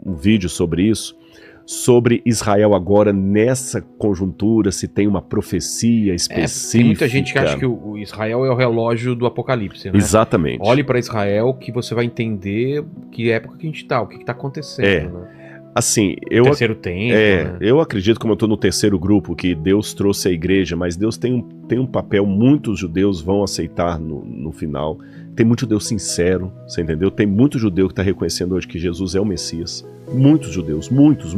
um vídeo sobre isso, sobre Israel agora nessa conjuntura, se tem uma profecia específica. Tem muita gente que acha que o Israel é o relógio do Apocalipse, né? Exatamente. Olhe para Israel que você vai entender que época que a gente tá, o que tá acontecendo, né? Assim, Terceiro tempo, né? Eu acredito, como eu estou no terceiro grupo, que Deus trouxe a igreja, mas Deus tem um papel, muitos judeus vão aceitar no final. Tem muito judeu sincero, você entendeu? Tem muito judeu que está reconhecendo hoje que Jesus é o Messias. Muitos judeus, muitos.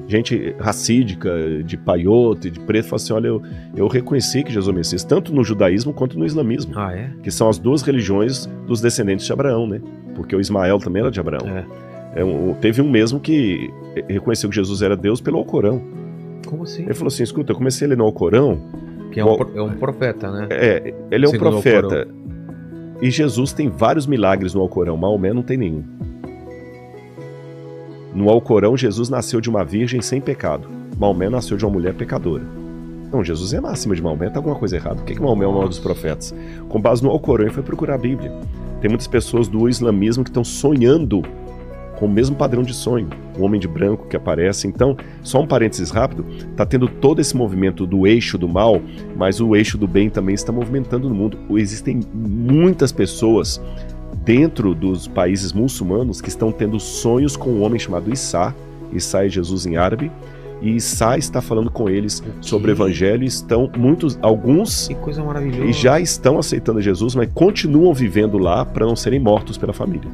Gente racídica, de paiote, de preto, fala assim, olha, eu reconheci que Jesus é o Messias, tanto no judaísmo quanto no islamismo. Ah, é? Que são as duas religiões dos descendentes de Abraão, né? Porque o Ismael também era de Abraão. Teve um mesmo que reconheceu que Jesus era Deus pelo Alcorão. Como assim? Ele falou assim, escuta, eu comecei a ler no Alcorão... Que é um profeta, né? Ele é um profeta. E Jesus tem vários milagres no Alcorão, Maomé não tem nenhum. No Alcorão, Jesus nasceu de uma virgem sem pecado. Maomé nasceu de uma mulher pecadora. Então, Jesus é máxima de Maomé, tá alguma coisa errada. Por que Maomé é o maior dos profetas? Com base no Alcorão, ele foi procurar a Bíblia. Tem muitas pessoas do islamismo que estão sonhando com o mesmo padrão de sonho, o homem de branco que aparece. Então, só um parênteses rápido, está tendo todo esse movimento do eixo do mal, mas o eixo do bem também está movimentando no mundo. Existem muitas pessoas dentro dos países muçulmanos que estão tendo sonhos com um homem chamado Issa. Issa é Jesus em árabe, e Issa está falando com eles sobre o evangelho, e estão alguns que coisa maravilhosa. E já estão aceitando Jesus, mas continuam vivendo lá para não serem mortos pela família.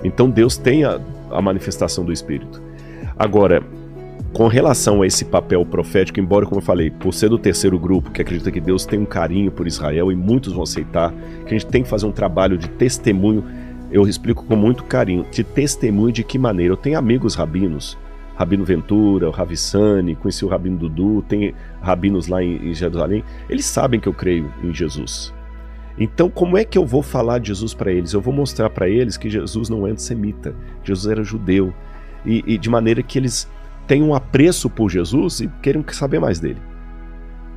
Então Deus tem a manifestação do Espírito. Agora, com relação a esse papel profético, embora, como eu falei, por ser do terceiro grupo, que acredita que Deus tem um carinho por Israel e muitos vão aceitar, que a gente tem que fazer um trabalho de testemunho, eu explico com muito carinho, de testemunho de que maneira. Eu tenho amigos rabinos, Rabino Ventura, o Ravissani, conheci o Rabino Dudu, tem rabinos lá em Jerusalém, eles sabem que eu creio em Jesus. Então, como é que eu vou falar de Jesus para eles? Eu vou mostrar para eles que Jesus não é antissemita, Jesus era judeu, e de maneira que eles tenham um apreço por Jesus e queiram saber mais dele,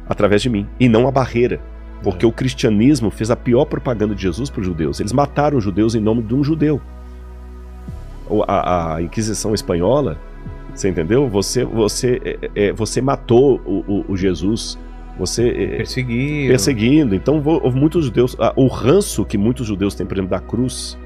através de mim, e não a barreira, porque o cristianismo fez a pior propaganda de Jesus para os judeus. Eles mataram os judeus em nome de um judeu. A Inquisição espanhola, você entendeu? Você matou o Jesus. Você perseguindo. Então houve muitos judeus. O ranço que muitos judeus têm, por exemplo, da cruz,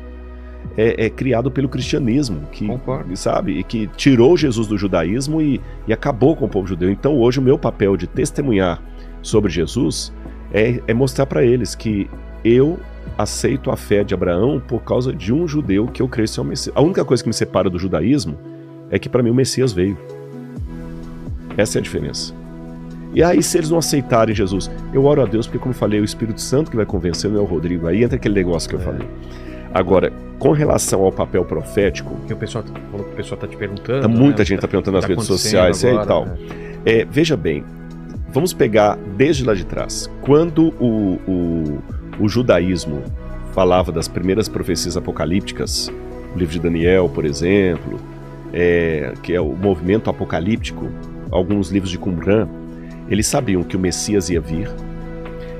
é criado pelo cristianismo, que, sabe, e que tirou Jesus do judaísmo e acabou com o povo judeu. Então hoje o meu papel de testemunhar sobre Jesus é mostrar para eles que eu aceito a fé de Abraão por causa de um judeu que eu creio ser o Messias. A única coisa que me separa do judaísmo é que para mim o Messias veio. Essa é a diferença. E aí, se eles não aceitarem Jesus, eu oro a Deus, porque, como eu falei, é o Espírito Santo que vai convencer, não é o Rodrigo. Aí entra aquele negócio que eu falei. Agora, com relação ao papel profético... Que o pessoal falou que o pessoal está te perguntando. Muita gente está perguntando nas redes sociais agora, e tal. Veja bem, vamos pegar desde lá de trás. Quando o judaísmo falava das primeiras profecias apocalípticas, o livro de Daniel, por exemplo, que é o movimento apocalíptico, alguns livros de Qumran, eles sabiam que o Messias ia vir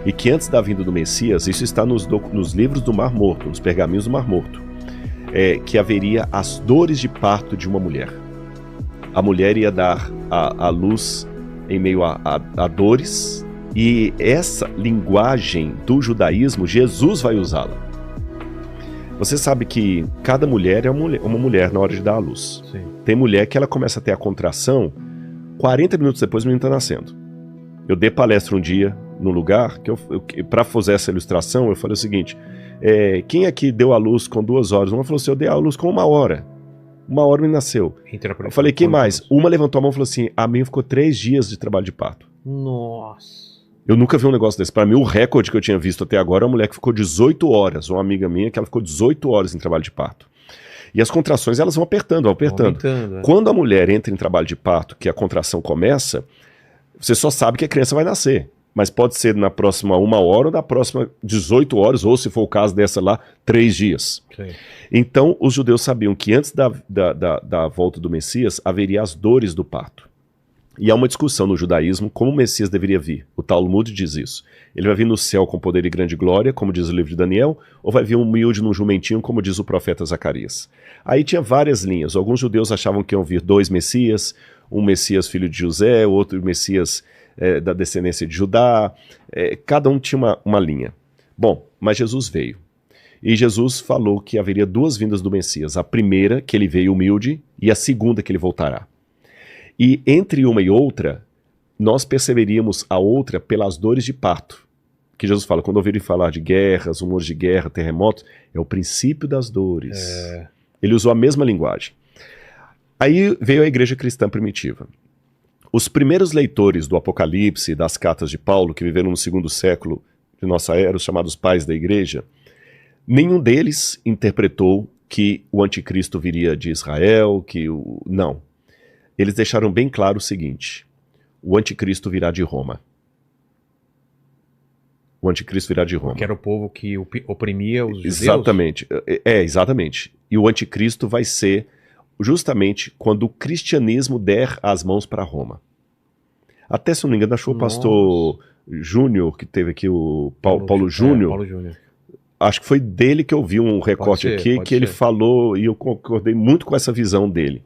e que antes da vinda do Messias, isso está nos livros do Mar Morto, nos pergaminhos do Mar Morto, que haveria as dores de parto de uma mulher. A mulher ia dar a luz em meio a dores, e essa linguagem do judaísmo, Jesus vai usá-la. Você sabe que cada mulher é uma mulher na hora de dar a luz. Sim. Tem mulher que ela começa a ter a contração 40 minutos depois o menino está nascendo. Eu dei palestra um dia num lugar que para fazer essa ilustração, eu falei o seguinte: quem aqui deu a luz com 2 horas? Uma falou assim: eu dei a luz com 1 hora. 1 hora me nasceu. Eu falei: quem mais? Uma levantou a mão e falou assim: a minha ficou 3 dias de trabalho de parto. Nossa. Eu nunca vi um negócio desse. Para mim, o recorde que eu tinha visto até agora é uma mulher que ficou 18 horas. Uma amiga minha que ela ficou 18 horas em trabalho de parto. E as contrações, elas vão apertando. Quando a mulher entra em trabalho de parto, que a contração começa, você só sabe que a criança vai nascer. Mas pode ser na próxima 1 hora ou na próxima 18 horas, ou se for o caso dessa lá, 3 dias. Sim. Então, os judeus sabiam que antes da volta do Messias, haveria as dores do parto. E há uma discussão no judaísmo como o Messias deveria vir. O Talmud diz isso. Ele vai vir no céu com poder e grande glória, como diz o livro de Daniel, ou vai vir humilde num jumentinho, como diz o profeta Zacarias. Aí tinha várias linhas. Alguns judeus achavam que iam vir 2 Messias, um Messias filho de José, outro Messias da descendência de Judá. Cada um tinha uma linha. Bom, mas Jesus veio. E Jesus falou que haveria 2 vindas do Messias. A primeira, que ele veio humilde, e a segunda, que ele voltará. E entre uma e outra, nós perceberíamos a outra pelas dores de parto. Que Jesus fala, quando ouvirem falar de guerras, rumores de guerra, terremotos, é o princípio das dores. Ele usou a mesma linguagem. Aí veio a igreja cristã primitiva. Os primeiros leitores do Apocalipse, das cartas de Paulo, que viveram no 2º século de nossa era, os chamados pais da igreja, nenhum deles interpretou que o anticristo viria de Israel, não. Eles deixaram bem claro o seguinte: o anticristo virá de Roma. O anticristo virá de Roma. Que era o povo que oprimia os judeus? Exatamente. Exatamente. E o anticristo vai ser justamente quando o cristianismo der as mãos para Roma. Até, se não me engano, achou o pastor Júnior, que teve aqui, o Paulo Júnior. Paulo Júnior. Acho que foi dele que eu vi um recorte aqui, que ele falou, e eu concordei muito com essa visão dele.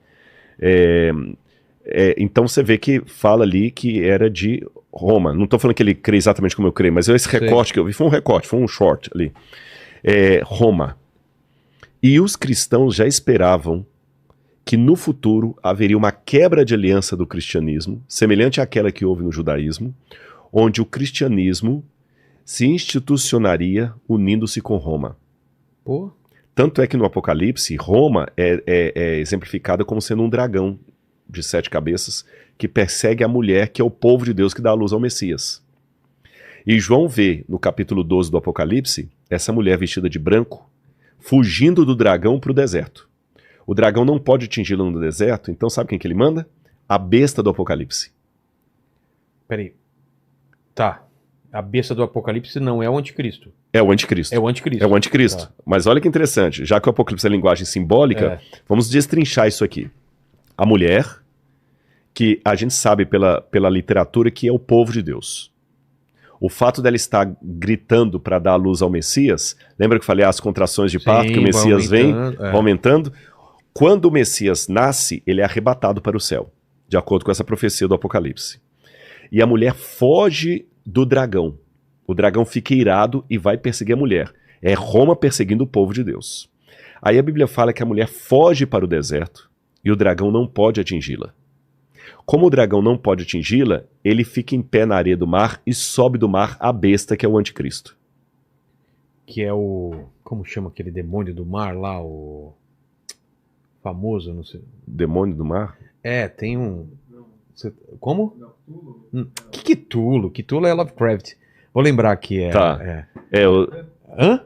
Então você vê que fala ali que era de Roma. Não estou falando que ele crê exatamente como eu creio, mas esse recorte que eu vi foi um recorte, foi um short ali. Roma. E os cristãos já esperavam que no futuro haveria uma quebra de aliança do cristianismo, semelhante àquela que houve no judaísmo, onde o cristianismo se institucionaria unindo-se com Roma. Pô. Tanto é que no Apocalipse, Roma é exemplificada como sendo um dragão de 7 cabeças que persegue a mulher, que é o povo de Deus que dá a luz ao Messias. E João vê, no capítulo 12 do Apocalipse, essa mulher vestida de branco, fugindo do dragão para o deserto. O dragão não pode atingi-la no deserto, então sabe quem que ele manda? A besta do Apocalipse. Peraí. Tá. A besta do Apocalipse não é o anticristo. É o anticristo. É o anticristo. É o anticristo. Tá. Mas olha que interessante, já que o Apocalipse é linguagem simbólica, vamos destrinchar isso aqui. A mulher, que a gente sabe pela literatura que é o povo de Deus. O fato dela estar gritando para dar a luz ao Messias, lembra que eu falei as contrações de parto, que o Messias vem, vai aumentando? Quando o Messias nasce, ele é arrebatado para o céu, de acordo com essa profecia do Apocalipse. E a mulher foge do dragão. O dragão fica irado e vai perseguir a mulher. É Roma perseguindo o povo de Deus. Aí a Bíblia fala que a mulher foge para o deserto e o dragão não pode atingi-la. Como o dragão não pode atingi-la, ele fica em pé na areia do mar e sobe do mar a besta, que é o anticristo. Que é o... Como chama aquele demônio do mar lá? O famoso, não sei. Demônio do mar? Tem um... Como? Que Cthulhu? Cthulhu é Lovecraft. Vou lembrar que Tá. Hã?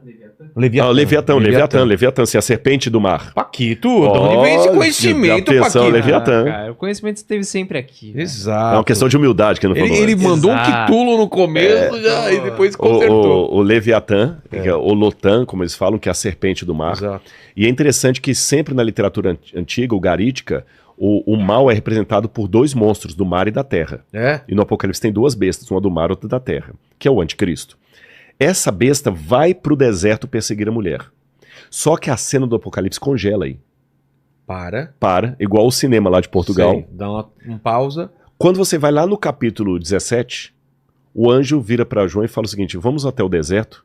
Leviatã, sim, a serpente do mar. Paquito, de onde vem esse conhecimento, Paquito? Leviatã. Cara, o conhecimento esteve sempre aqui. Exato. É uma questão de humildade que não falou. Ele mandou um Cthulhu no começo e depois consertou. O Leviatã, que é o Lotan, como eles falam, que é a serpente do mar. Exato. E é interessante que sempre na literatura antiga, ugarítica, o mal é representado por 2 monstros, do mar e da terra. E no Apocalipse tem 2 bestas, uma do mar e outra da terra, que é o anticristo. Essa besta vai pro deserto perseguir a mulher. Só que a cena do Apocalipse congela aí. Para, igual o cinema lá de Portugal. Sei, dá uma pausa. Quando você vai lá no capítulo 17, o anjo vira para João e fala o seguinte: vamos até o deserto,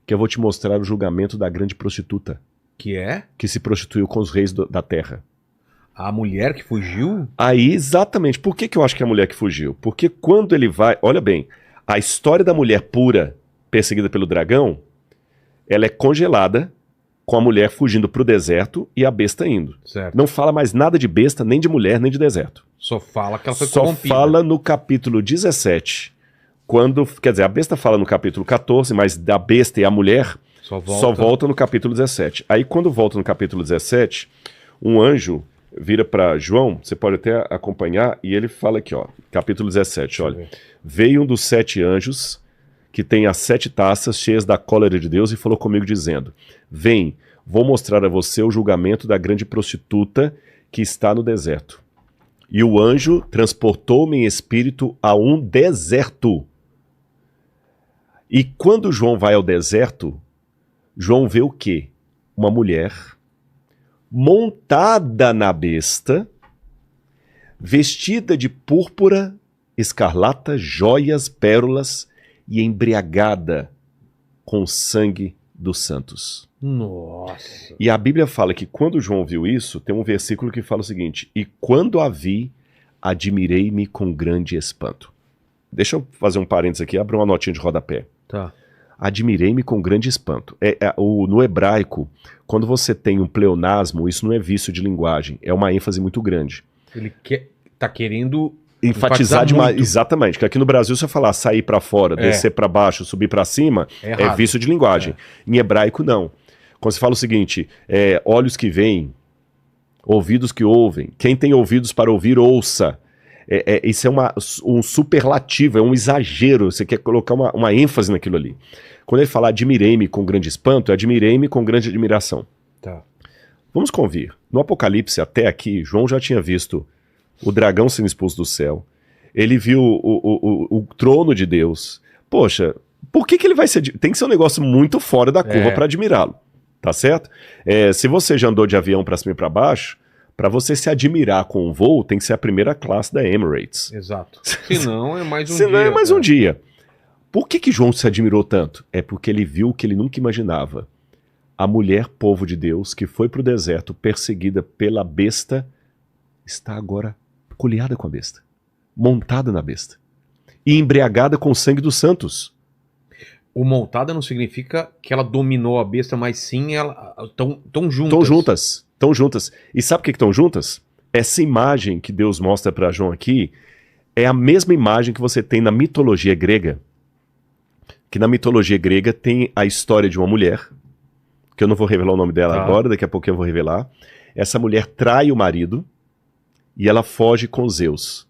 que eu vou te mostrar o julgamento da grande prostituta. Que se prostituiu com os reis da terra. A mulher que fugiu? Aí, exatamente. Por que eu acho que é a mulher que fugiu? Porque quando ele vai... Olha bem, a história da mulher pura perseguida pelo dragão, ela é congelada com a mulher fugindo pro deserto e a besta indo. Certo. Não fala mais nada de besta, nem de mulher, nem de deserto. Só fala que ela foi Só corrompida. fala no capítulo 17, quando... Quer dizer, a besta fala no capítulo 14, mas da besta e a mulher só volta no capítulo 17. Aí quando volta no capítulo 17, um anjo vira para João, você pode até acompanhar, e ele fala aqui, ó, capítulo 17, olha. Veio um dos 7 anjos que tem as 7 taças cheias da cólera de Deus e falou comigo dizendo: vem, vou mostrar a você o julgamento da grande prostituta que está no deserto. E o anjo transportou-me em espírito a um deserto. E quando João vai ao deserto, João vê o quê? Uma mulher montada na besta, vestida de púrpura, escarlata, joias, pérolas e embriagada com o sangue dos santos. Nossa. E a Bíblia fala que quando João viu isso, tem um versículo que fala o seguinte: e quando a vi, admirei-me com grande espanto. Deixa eu fazer um parênteses aqui, abrir uma notinha de rodapé. Tá. Admirei-me com grande espanto. No hebraico, quando você tem um pleonasmo, isso não é vício de linguagem, é uma ênfase muito grande. Ele tá querendo Enfatizar demais. muito. Exatamente, que aqui no Brasil, se eu falar sair pra fora, descer pra baixo, subir pra cima, é vício de linguagem. Em hebraico, não. Quando você fala o seguinte, olhos que veem, ouvidos que ouvem, quem tem ouvidos para ouvir, ouça. Isso é um superlativo, é um exagero, você quer colocar uma ênfase naquilo ali. Quando ele fala admirei-me com grande espanto, é admirei-me com grande admiração. Tá. Vamos convir. No Apocalipse, até aqui, João já tinha visto o dragão sendo expulso do céu. Ele viu o trono de Deus. Poxa, por que ele vai ser... Tem que ser um negócio muito fora da curva para admirá-lo. Tá certo? Se você já andou de avião para cima e para baixo, para você se admirar com um voo, tem que ser a primeira classe da Emirates. Exato. Senão é mais um dia. Senão é mais um dia. Por que João se admirou tanto? É porque ele viu o que ele nunca imaginava. A mulher povo de Deus que foi para o deserto perseguida pela besta está agora colhada com a besta, montada na besta e embriagada com o sangue dos santos. O montada não significa que ela dominou a besta, mas sim ela estão juntas. Estão juntas. E sabe por que estão juntas? Essa imagem que Deus mostra para João aqui é a mesma imagem que você tem na mitologia grega. Que na mitologia grega tem a história de uma mulher, que eu não vou revelar o nome dela agora, daqui a pouco eu vou revelar. Essa mulher trai o marido e ela foge com Zeus,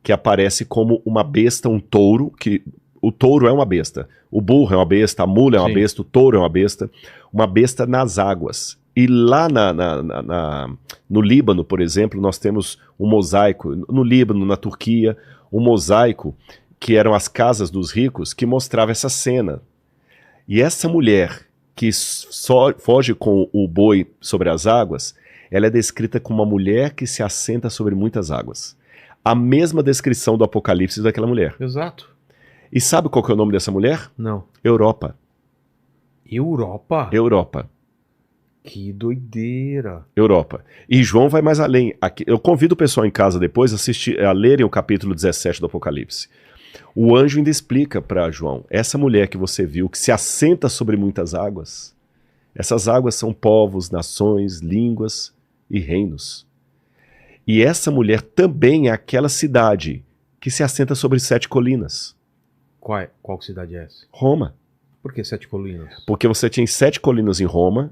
que aparece como uma besta, um touro, que o touro é uma besta, o burro é uma besta, a mula é uma besta, o touro é uma besta nas águas. E lá no Líbano, por exemplo, nós temos um mosaico, no Líbano, na Turquia, um mosaico que eram as casas dos ricos, que mostrava essa cena. E essa mulher que foge com o boi sobre as águas, ela é descrita como uma mulher que se assenta sobre muitas águas. A mesma descrição do Apocalipse daquela mulher. Exato. E sabe qual que é o nome dessa mulher? Não. Europa. Europa? Que doideira. Europa. E João vai mais além. Aqui, eu convido o pessoal em casa depois a lerem o capítulo 17 do Apocalipse. O anjo ainda explica para João, essa mulher que você viu, que se assenta sobre muitas águas, essas águas são povos, nações, línguas e reinos. E essa mulher também é aquela cidade que se assenta sobre 7 colinas. Qual cidade é essa? Roma. Por que 7 colinas? Porque você tinha 7 colinas em Roma.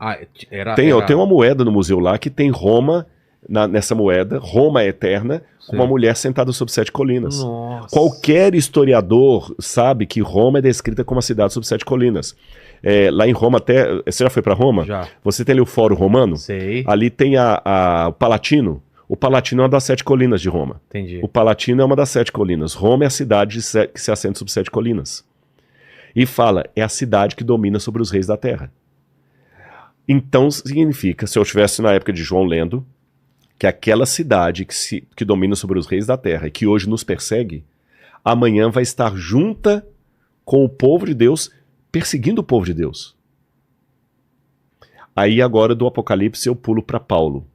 Tem uma moeda no museu lá que tem Roma, nessa moeda, Roma é eterna, com uma mulher sentada sobre 7 colinas. Nossa. Qualquer historiador sabe que Roma é descrita como uma cidade sobre 7 colinas. Lá em Roma até... Você já foi para Roma? Já. Você tem ali o Fórum Romano? Sei. Ali tem o Palatino. O Palatino é uma das 7 colinas de Roma. Entendi. O Palatino é uma das 7 colinas. Roma é a cidade que se assenta sobre 7 colinas. E fala, é a cidade que domina sobre os reis da terra. Então significa, se eu estivesse na época de João lendo, que aquela cidade que domina sobre os reis da terra e que hoje nos persegue, amanhã vai estar junta com o povo de Deus, perseguindo o povo de Deus. Aí agora do Apocalipse eu pulo para Paulo.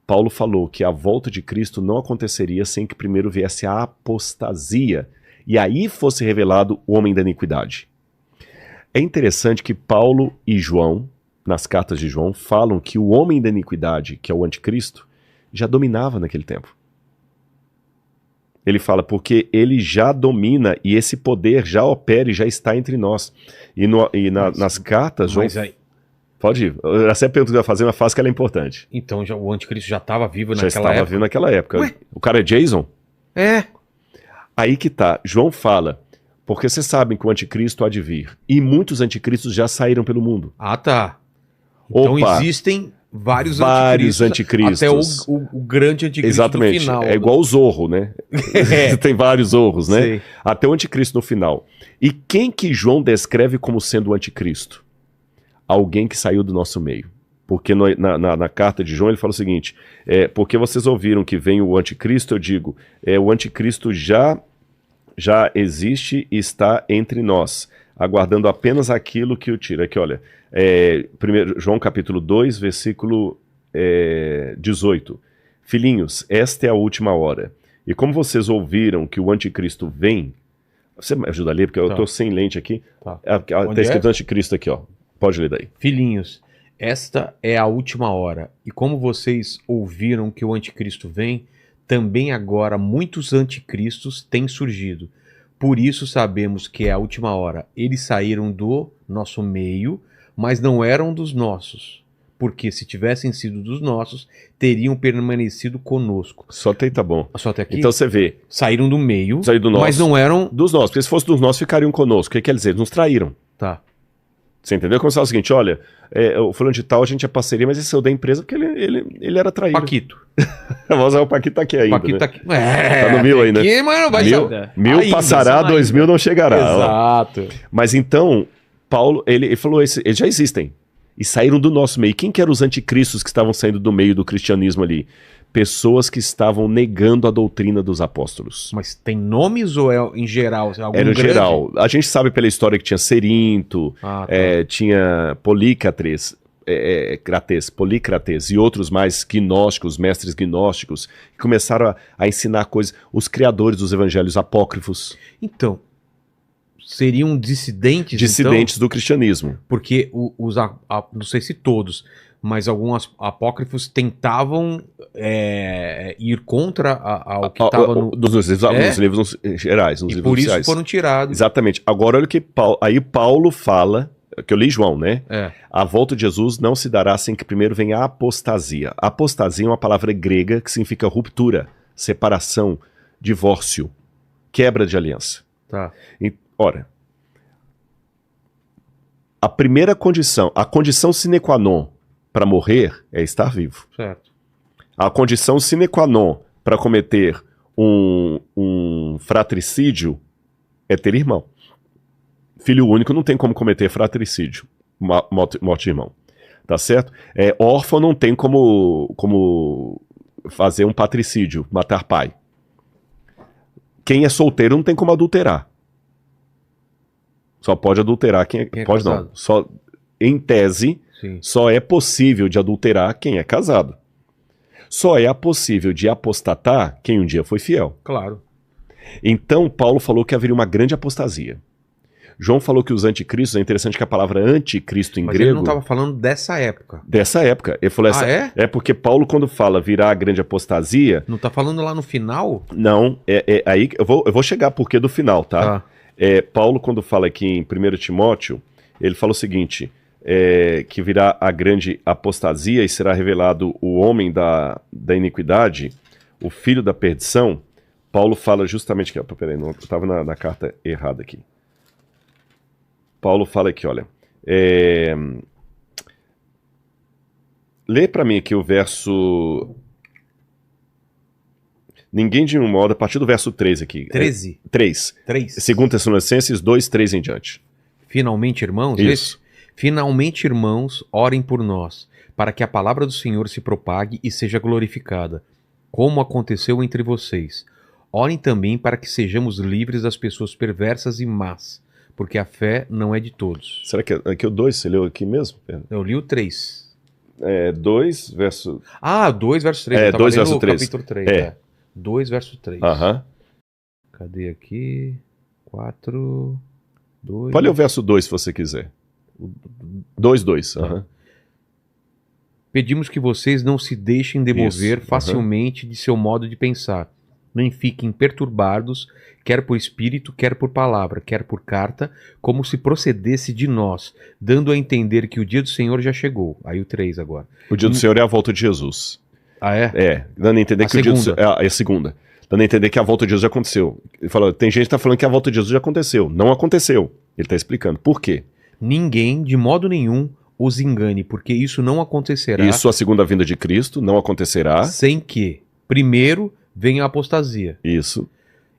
Paulo falou que a volta de Cristo não aconteceria sem que primeiro viesse a apostasia e aí fosse revelado o homem da iniquidade. É interessante que Paulo e João, nas cartas de João, falam que o homem da iniquidade, que é o anticristo, já dominava naquele tempo. Ele fala porque ele já domina e esse poder já opera e já está entre nós. Nas cartas, João... Pode ir. Essa é a pergunta que eu ia fazer, mas faz que ela é importante. Então o anticristo já estava vivo naquela época? Já estava vivo naquela época. Ué? O cara é Jason? É. Aí que tá. João fala, porque vocês sabem que o anticristo há de vir. E muitos anticristos já saíram pelo mundo. Ah, tá. Então existem vários anticristos. Até o grande anticristo. Exatamente. No final. É igual o Zorro, né? Tem vários Zorros, né? Sei. Até o anticristo no final. E quem que João descreve como sendo o anticristo? Alguém que saiu do nosso meio. Porque na carta de João ele fala o seguinte, porque vocês ouviram que vem o anticristo, eu digo, o anticristo já existe e está entre nós, aguardando apenas aquilo que o tira. Aqui, olha, 1 João capítulo 2, versículo 18. Filhinhos, esta é a última hora. E como vocês ouviram que o anticristo vem, você me ajuda a ler, porque eu estou sem lente aqui. Tá. Está escrito anticristo aqui, ó. Pode ler daí. Filhinhos, esta é a última hora. E como vocês ouviram que o anticristo vem, também agora muitos anticristos têm surgido. Por isso sabemos que é a última hora. Eles saíram do nosso meio, mas não eram dos nossos. Porque se tivessem sido dos nossos, teriam permanecido conosco. Só até aí tá bom. Só até aqui? Então você vê. Saíram do meio, Saíram do nosso, mas não eram... Dos nossos. Porque se fosse dos nossos, ficariam conosco. O que quer dizer? Eles nos traíram. Tá. Você entendeu? Como se fala o seguinte, olha, o fulano de tal, a gente é parceria, mas esse saiu da empresa porque ele era traído. Paquito. Vamos usar o Paquito tá aqui ainda, Paquito né? tá aqui. Tá no 1000 aí, né? Aqui, mas não vai Mil ainda, passará, 2000 não chegará. Exato. Mas então, Paulo, ele falou, eles já existem. E saíram do nosso meio. Quem que eram os anticristos que estavam saindo do meio do cristianismo ali? Pessoas que estavam negando a doutrina dos apóstolos. Mas tem nomes ou é em geral? Algum Era em grande? geral. A gente sabe pela história que tinha Cerinto, Ah, tá. tinha Polícrates e outros mais gnósticos, mestres gnósticos, que começaram a ensinar coisas. Os criadores dos evangelhos apócrifos. Então, seriam dissidentes, Dissidentes então? do cristianismo. Porque não sei se todos, mas alguns apócrifos tentavam ir contra ao que estava no... Nos livros gerais, nos E livros por isso oficiais. foram tirados. Exatamente. Agora olha o que Paulo fala, que eu li João, né? A volta de Jesus não se dará sem que primeiro venha a apostasia. Apostasia é uma palavra grega que significa ruptura, separação, divórcio, quebra de aliança. Tá. Ora, a primeira condição, a condição sine qua non para morrer é estar vivo. Certo. A condição sine qua non para cometer um fratricídio é ter irmão. Filho único não tem como cometer fratricídio, morte de irmão. Tá certo? Órfão não tem como fazer um patricídio, matar pai. Quem é solteiro não tem como adulterar. Só pode adulterar quem é pode casado. Não. Só, em tese, Sim. só é possível de adulterar quem é casado. Só é possível de apostatar quem um dia foi fiel. Claro. Então, Paulo falou que haveria uma grande apostasia. João falou que os anticristos, é interessante que a palavra anticristo em Mas grego... ele não estava falando dessa época. Dessa época. Ele falou é porque Paulo, quando fala virar a grande apostasia... Não está falando lá no final? Não, aí eu vou chegar porque do final, tá? Paulo, quando fala aqui em 1 Timóteo, ele fala o seguinte, que virá a grande apostasia e será revelado o homem da iniquidade, o filho da perdição. Paulo fala justamente... Peraí, eu estava na carta errada aqui. Paulo fala aqui, olha... Lê para mim aqui o verso... Ninguém de um modo, a partir do verso 13 aqui. 13? 3. 2 Tessalonicenses 2, 3 em diante. Finalmente, irmãos? Isso. Finalmente, irmãos, orem por nós, para que a palavra do Senhor se propague e seja glorificada, como aconteceu entre vocês. Orem também para que sejamos livres das pessoas perversas e más, porque a fé não é de todos. Será que aqui o 2 você leu aqui mesmo? Eu li o 3. 2 verso... 2 verso 3. 2 verso 3. Capítulo 3, 2 verso 3. Aham. Cadê aqui? 4, 2... Pode ler o verso 2 se você quiser. 2. Aham. Pedimos que vocês não se deixem demover Isso, facilmente de seu modo de pensar, nem fiquem perturbados, quer por espírito, quer por palavra, quer por carta, como se procedesse de nós, dando a entender que o dia do Senhor já chegou. Aí o 3 agora. O dia do Senhor é a volta de Jesus. Ah, é? Dando a entender A que o dia do segunda. Senhor... É a segunda. Dando a entender que a volta de Jesus já aconteceu. Ele falou, tem gente que está falando que a volta de Jesus já aconteceu. Não aconteceu. Ele está explicando. Por quê? Ninguém, de modo nenhum, os engane, porque isso não acontecerá Isso, a segunda vinda de Cristo não acontecerá. sem que, primeiro, venha a apostasia, Isso,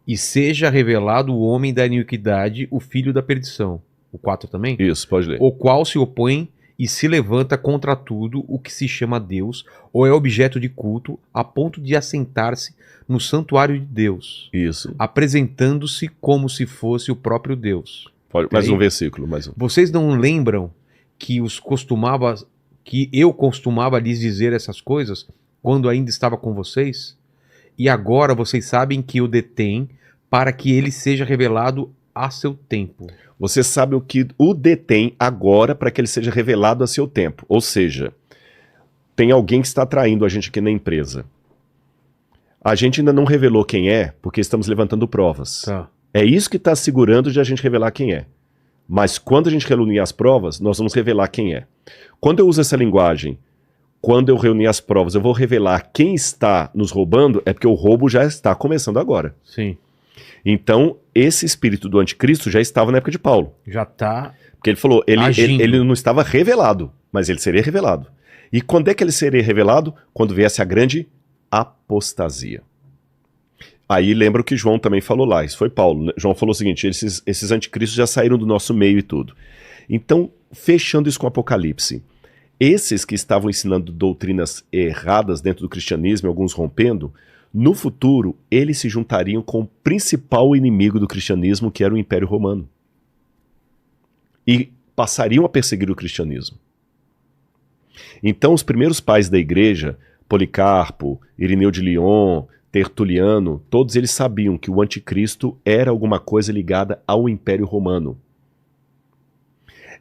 e seja revelado o homem da iniquidade, o filho da perdição. O 4 também? isso, pode ler. O qual se opõe e se levanta contra tudo o que se chama Deus, ou é objeto de culto, a ponto de assentar-se no santuário de Deus, Isso. apresentando-se como se fosse o próprio Deus. Pode, mais Peraí. um versículo, mais um. Vocês não lembram que eu costumava lhes dizer essas coisas quando ainda estava com vocês? E agora vocês sabem que o detém para que ele seja revelado a seu tempo. Você sabe o que o detém agora para que ele seja revelado a seu tempo. Ou seja, tem alguém que está traindo a gente aqui na empresa. A gente ainda não revelou quem é, porque estamos levantando provas. Tá. É isso que está segurando de a gente revelar quem é. Mas quando a gente reunir as provas, nós vamos revelar quem é. Quando eu uso essa linguagem, quando eu reunir as provas, eu vou revelar quem está nos roubando, é porque o roubo já está começando agora. Sim. Então, esse espírito do anticristo já estava na época de Paulo. Já tá. Porque ele falou, Agindo. ele não estava revelado, mas ele seria revelado. E quando é que ele seria revelado? Quando viesse a grande apostasia. Aí lembra o que João também falou lá, isso foi Paulo, né? João falou o seguinte, esses anticristos já saíram do nosso meio e tudo. Então, fechando isso com Apocalipse, esses que estavam ensinando doutrinas erradas dentro do cristianismo, alguns rompendo, no futuro, eles se juntariam com o principal inimigo do cristianismo, que era o Império Romano. E passariam a perseguir o cristianismo. Então, os primeiros pais da igreja, Policarpo, Irineu de Lyon, Tertuliano, todos eles sabiam que o anticristo era alguma coisa ligada ao Império Romano.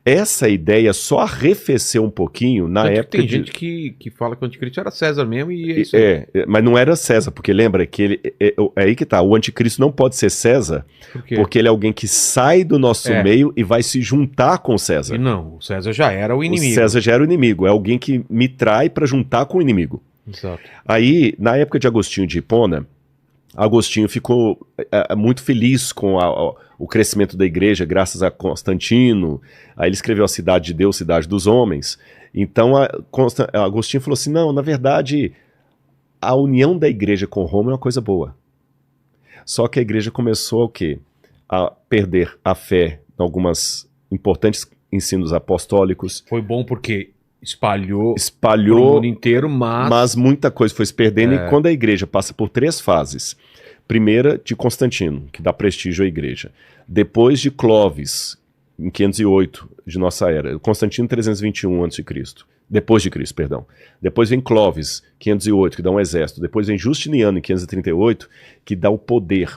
Essa ideia só arrefeceu um pouquinho na Tanto que época tem de... gente que fala que o anticristo era César mesmo e é isso aí. mas não era César, porque lembra que ele... É aí que tá, o anticristo não pode ser César, Por quê? porque ele é alguém que sai do nosso meio e vai se juntar com César. E não, o César já era o inimigo. O César já era o inimigo, é alguém que me trai para juntar com o inimigo. Exato. Aí, na época de Agostinho de Hipona, Agostinho ficou muito feliz com o crescimento da igreja, graças a Constantino. Aí ele escreveu a Cidade de Deus, Cidade dos Homens. Então, Agostinho falou assim, não, na verdade, a união da igreja com Roma é uma coisa boa. Só que a igreja começou o quê? A perder a fé em algumas importantes ensinos apostólicos. Foi bom porque espalhou pro mundo inteiro, mas muita coisa foi se perdendo. E quando a igreja passa por 3 fases, primeira de Constantino, que dá prestígio à igreja, depois de Clovis, em 508 de nossa era, Constantino 321 a.C., depois de Cristo, perdão. Depois vem Clovis, 508, que dá um exército. Depois vem Justiniano, em 538, que dá o poder.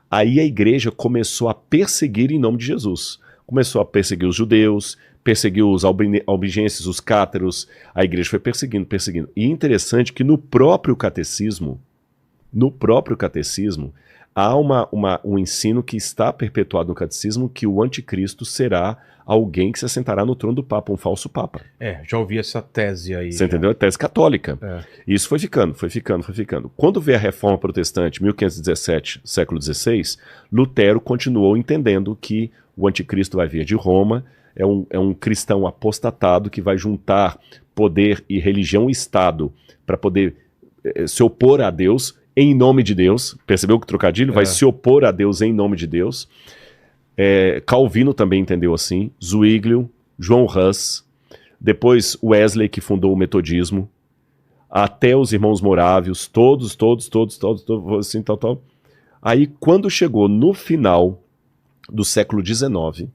Aí a igreja começou a perseguir em nome de Jesus. Começou a perseguir os judeus, perseguiu os albigenses, os cátaros, a igreja foi perseguindo. E interessante que no próprio catecismo, há um ensino que está perpetuado no catecismo, que o anticristo será alguém que se assentará no trono do Papa, um falso Papa. Já ouvi essa tese aí. Você entendeu? A tese católica. E isso foi ficando. Quando veio a Reforma Protestante, 1517, século XVI, Lutero continuou entendendo que o anticristo vai vir de Roma, é um cristão apostatado que vai juntar poder e religião e Estado para poder se opor a Deus em nome de Deus. Percebeu que trocadilho? Vai se opor a Deus em nome de Deus. Calvino também entendeu assim, Zwinglio, João Hus, depois Wesley, que fundou o metodismo, até os irmãos morávios, todos, assim, tal. Aí, quando chegou no final do século XIX,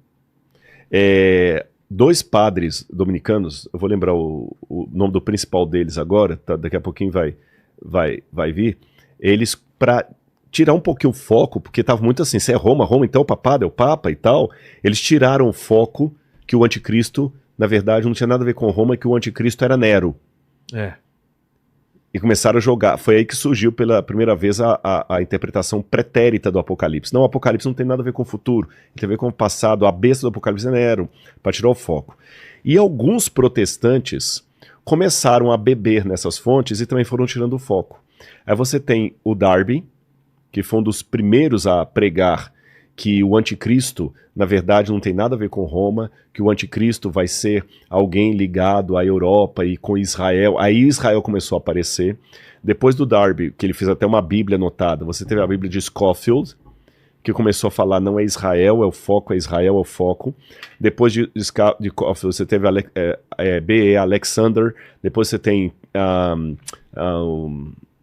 2 padres dominicanos, eu vou lembrar o nome do principal deles agora, tá, daqui a pouquinho vai vir, eles, para tirar um pouquinho o foco, porque estava muito assim, se é Roma, então o papado é o Papa e tal, eles tiraram o foco que o anticristo, na verdade, não tinha nada a ver com Roma, que o anticristo era Nero. E começaram a jogar, foi aí que surgiu pela primeira vez a interpretação pretérita do Apocalipse. Não, o Apocalipse não tem nada a ver com o futuro, tem a ver com o passado, a besta do Apocalipse é Nero, para tirar o foco. E alguns protestantes começaram a beber nessas fontes e também foram tirando o foco. Aí você tem o Darby, que foi um dos primeiros a pregar que o anticristo, na verdade, não tem nada a ver com Roma, que o anticristo vai ser alguém ligado à Europa e com Israel. Aí Israel começou a aparecer. Depois do Darby, que ele fez até uma Bíblia anotada, você teve a Bíblia de Scofield, que começou a falar não é Israel, é o foco, é Israel, é o foco. Depois de Scofield, você teve B.E. Alexander, depois você tem...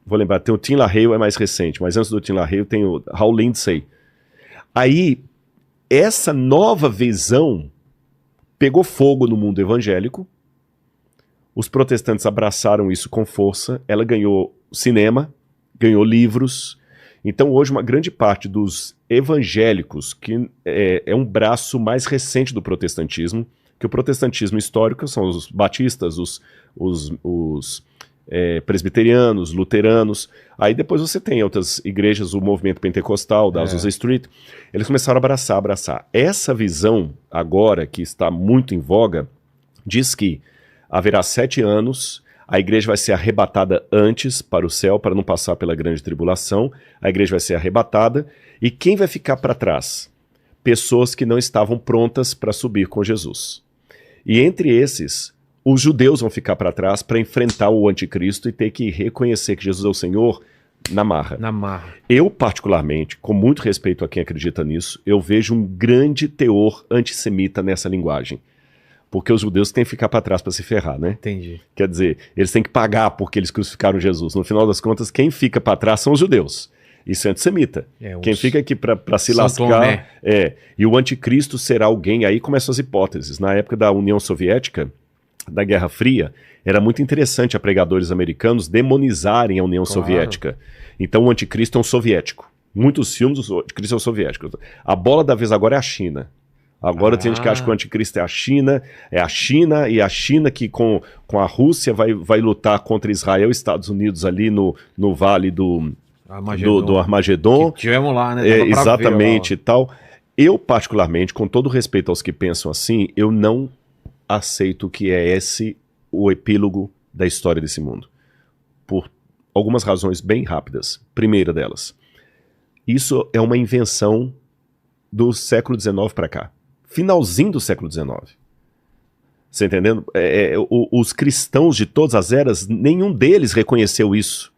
vou lembrar, tem o Tim LaHaye, é mais recente, mas antes do Tim LaHaye tem o Hal Lindsey. Aí, essa nova visão pegou fogo no mundo evangélico, os protestantes abraçaram isso com força, ela ganhou cinema, ganhou livros. Então hoje uma grande parte dos evangélicos, que é um braço mais recente do protestantismo, que o protestantismo histórico são os batistas, os presbiterianos, luteranos. Aí depois você tem outras igrejas, o movimento pentecostal, da Azusa Street. Eles começaram a abraçar. Essa visão agora, que está muito em voga, diz que haverá 7 anos, a igreja vai ser arrebatada antes para o céu, para não passar pela grande tribulação. A igreja vai ser arrebatada. E quem vai ficar para trás? Pessoas que não estavam prontas para subir com Jesus. E entre esses, os judeus vão ficar para trás para enfrentar o anticristo e ter que reconhecer que Jesus é o Senhor na marra. Eu, particularmente, com muito respeito a quem acredita nisso, eu vejo um grande teor antissemita nessa linguagem. Porque os judeus têm que ficar para trás para se ferrar, né? Entendi. Quer dizer, eles têm que pagar porque eles crucificaram Jesus. No final das contas, quem fica para trás são os judeus. Isso é antissemita. Quem fica aqui para se lascar E o anticristo será alguém. Aí começam as hipóteses. Na época da União Soviética, da Guerra Fria, era muito interessante a pregadores americanos demonizarem a União Soviética. Então o anticristo é um soviético. Muitos filmes do anticristo são soviéticos. A bola da vez agora é a China. Agora tem gente que acha que o anticristo é a China e a China que com a Rússia vai lutar contra Israel e Estados Unidos ali no vale do Armagedon. Que tivemos lá, né? Exatamente e tal. Eu, particularmente, com todo respeito aos que pensam assim, eu não aceito que é esse o epílogo da história desse mundo. Por algumas razões bem rápidas. Primeira delas, isso é uma invenção do século XIX para cá. Finalzinho do século XIX. Você entendendo? Os cristãos de todas as eras, nenhum deles reconheceu isso.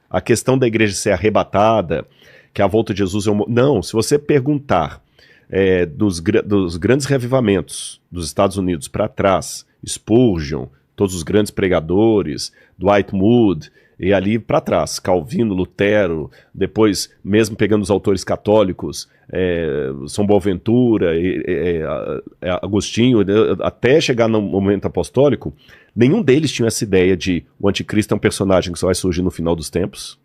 A questão da igreja ser arrebatada, que a volta de Jesus é Não, se você perguntar dos grandes revivamentos dos Estados Unidos para trás, Spurgeon, todos os grandes pregadores, Dwight Moody, e ali para trás, Calvino, Lutero, depois mesmo pegando os autores católicos, São Boaventura, Agostinho, até chegar no momento apostólico, nenhum deles tinha essa ideia de o anticristo é um personagem que só vai surgir no final dos tempos.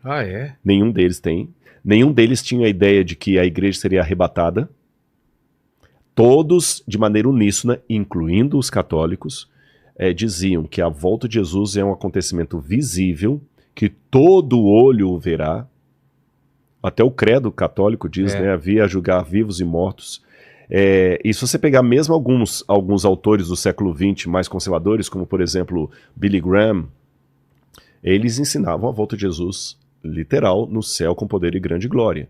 Ah, é? Nenhum deles tem. Nenhum deles tinha a ideia de que a igreja seria arrebatada. Todos, de maneira uníssona, incluindo os católicos, diziam que a volta de Jesus é um acontecimento visível, que todo olho o verá. Até o credo católico diz, né, havia a julgar vivos e mortos. E se você pegar mesmo alguns autores do século XX mais conservadores, como por exemplo Billy Graham, eles ensinavam a volta de Jesus literal no céu com poder e grande glória.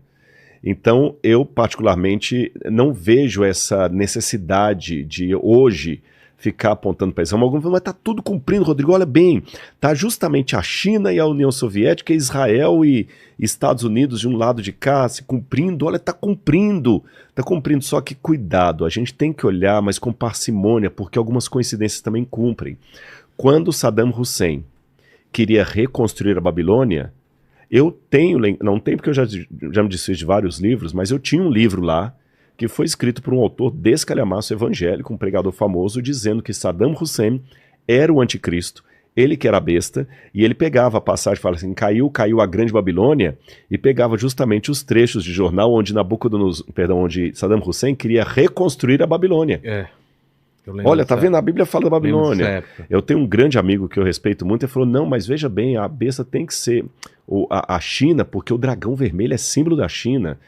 Então eu particularmente não vejo essa necessidade de hoje ficar apontando para Israel. Alguns falam, mas está tudo cumprindo, Rodrigo, olha bem, está justamente a China e a União Soviética, Israel e Estados Unidos de um lado de cá se cumprindo, olha, está cumprindo, só que cuidado, a gente tem que olhar, mas com parcimônia, porque algumas coincidências também cumprem. Quando Saddam Hussein queria reconstruir a Babilônia, não tem porque eu já me desfiz de vários livros, mas eu tinha um livro lá, que foi escrito por um autor descalhamaço evangélico, um pregador famoso, dizendo que Saddam Hussein era o anticristo, ele que era a besta, e ele pegava a passagem e falava assim, caiu a grande Babilônia, e pegava justamente os trechos de jornal onde onde Saddam Hussein queria reconstruir a Babilônia. Olha, tá vendo? A Bíblia fala da Babilônia. Eu tenho um grande amigo que eu respeito muito, ele falou, não, mas veja bem, a besta tem que ser... a China, porque o dragão vermelho é símbolo da China.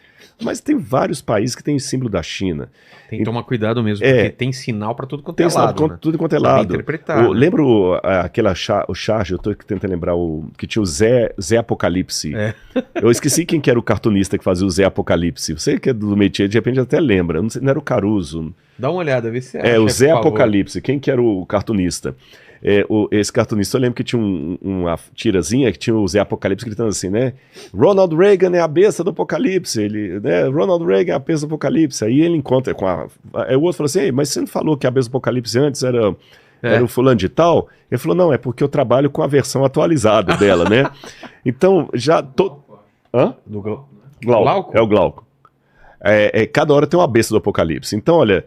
Mas tem vários países que têm símbolo da China. Tem que tomar cuidado mesmo, É. porque tem sinal pra tudo quanto Tem é sinal lado, né? tudo quanto é Saber lado. interpretar, né? Lembra o charge, eu tô tentando lembrar que tinha o Zé Apocalipse. É. Eu esqueci quem que era o cartunista que fazia o Zé Apocalipse. Você que é do métier, de repente até lembra. Não, sei, não era o Caruso. Dá uma olhada, vê se O acha, Zé por favor. Apocalipse. Quem que era o cartunista? Esse cartunista, eu lembro que tinha uma tirazinha que tinha o Zé Apocalipse gritando assim, né? Ronald Reagan é a besta do Apocalipse. Ele, né? Ronald Reagan é a besta do Apocalipse. Aí ele encontra com Aí o outro falou assim, ei, mas você não falou que a besta do Apocalipse antes era o fulano de tal? Ele falou, não, é porque eu trabalho com a versão atualizada dela, né? Então, já... Hã? Do Glauco. É o Glauco. Cada hora tem uma besta do Apocalipse. Então, olha,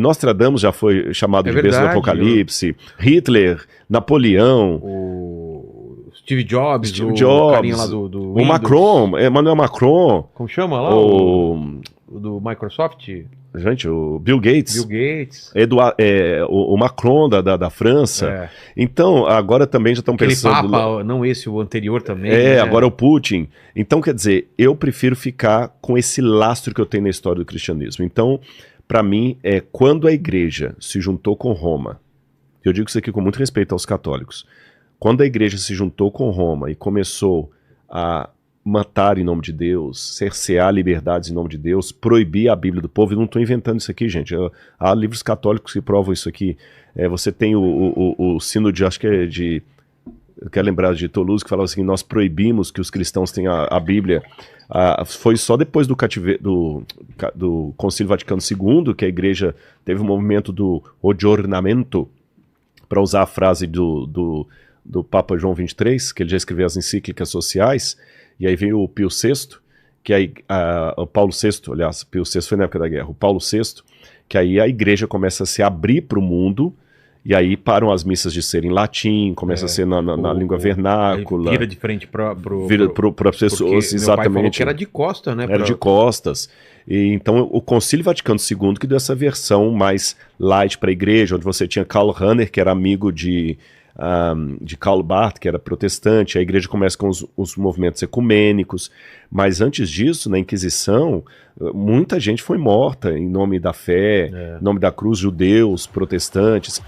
Nostradamus já foi chamado de besta do verdade, Apocalipse, Hitler, Napoleão, O Steve Jobs, Steve o Jobs, carinha lá do o Windows. Macron, Emmanuel Macron, Como chama lá? o Do Microsoft? Bill Gates, Bill Gates. o Macron da França. É. Então, agora também já estão Aquele pensando... Papa, não esse, o anterior também. né? Agora o Putin. Então, quer dizer, eu prefiro ficar com esse lastro que eu tenho na história do cristianismo. Então, para mim, quando a igreja se juntou com Roma, eu digo isso aqui com muito respeito aos católicos, quando a igreja se juntou com Roma e começou a matar em nome de Deus, cercear liberdades em nome de Deus, proibir a Bíblia do povo, eu não estou inventando isso aqui, gente, há livros católicos que provam isso aqui. Você tem o sino de, acho que é de... Eu quero lembrar de Toulouse, que falava assim, nós proibimos que os cristãos tenham a Bíblia. Foi só depois do Concílio Vaticano II que a igreja teve um movimento do aggiornamento, para usar a frase do Papa João XXIII, que ele já escreveu as encíclicas sociais, e aí veio o Pio VI, que aí, o Paulo VI, aliás, Pio VI foi na época da guerra, o Paulo VI, que aí a igreja começa a se abrir para o mundo. E aí param as missas de ser em latim, começa a ser na língua vernácula. Vira de frente para as pessoas, exatamente. Meu pai falou que era de costa, né? Era de costas. E, então o Concílio Vaticano II que deu essa versão mais light para a igreja, onde você tinha Karl Rahner, que era amigo de Karl Barth, que era protestante. A igreja começa com os movimentos ecumênicos. Mas antes disso, na Inquisição, muita gente foi morta em nome da fé, em nome da cruz, judeus, protestantes.